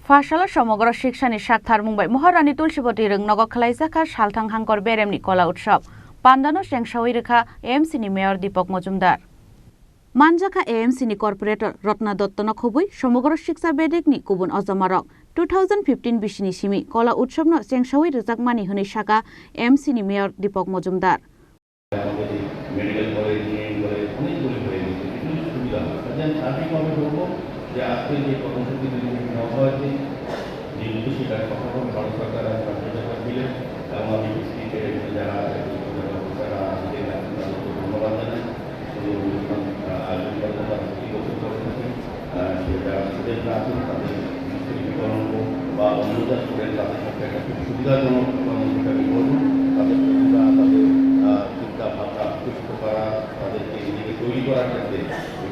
Phasalo সমগ্র শিক্ষানি সাকথার Mumbai Maharani Tulsibati Rwngnogo Khlaijakha Salthang Hangkhor Beremni Kola Utsav Pandano Sengshawi Rekha AMC ni Mayor Deepak Mojumdar Manjaka AMC ni Corporator Rotna Dottono Khobui সমগ্র শিক্ষা বেদিকনি কুবুন অজমারক 2015 বিশিনি সিমি কলা উৎসবনো সেংসাউই রেজাকমানি হনি শাখা AMC ni Mayor Deepak Mojumdar medical college নিয়ে অনেকগুলি হয়ে গেছে বিভিন্ন সুবিধা আর্থিকভাবে বলবো যে আজকে যে কর্মসূচি নেওয়া হয়েছে যেগুলো সেটা কখনো ভারত সরকার দিলেন এবং আমি যারা ধন্যবাদ জানাই আয়োজন করতে করে থাকেন সেটা স্টুডেন্ট না আসুন তাদের বিতরণ বা অন্যরা স্টুডেন্ট তাদের পক্ষে একটা খুব সুবিধাজনক কর্মসূচি বলব তাদের সুবিধা তাদের চিন্তা ভাবনা আকৃষ্ট করা তাদেরকে নিজেকে তৈরি করার ক্ষেত্রে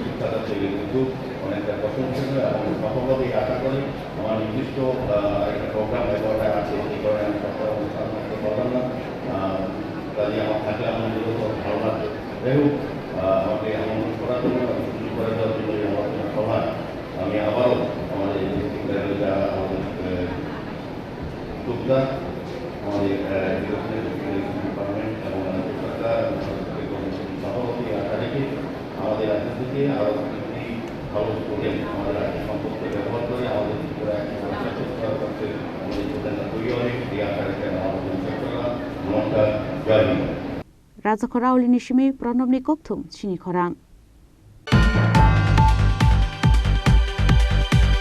শিক্ষাটা থেকে কিন্তু অনেকটা প্রশংসনীয় এবং সফলভাবেই আশা করি আমার নির্দিষ্ট একটা প্রোগ্রাম ব্যবহার আছে এই কারণে আমি সপ্তাহ অনুষ্ঠান করতে পারলাম না কাজে আমার থাকলে আমার মূলত ভালো লাগবে যাই হোক আমাকে আমন্ত্রণ করার জন্য সুযোগ করে দেওয়ার জন্য এই আলোচনা সভা আমি আবারও আমাদের যারা আমাদের উদ্যোক্তা আমাদের ডিপার্টমেন্ট এবং সরকার সভাপতি আশা রেখে আমাদের রাজ্য থেকে আরও ভালো করে আমাদের আর্থিক সম্পদকে ব্যবহার করে আমাদের করতে আমাদের প্রধানটা তৈরি হবে এই আশা রেখে আমাদের নমস্কার জয় Hind Rwngnogo Nishimi Beremni Chini Khorang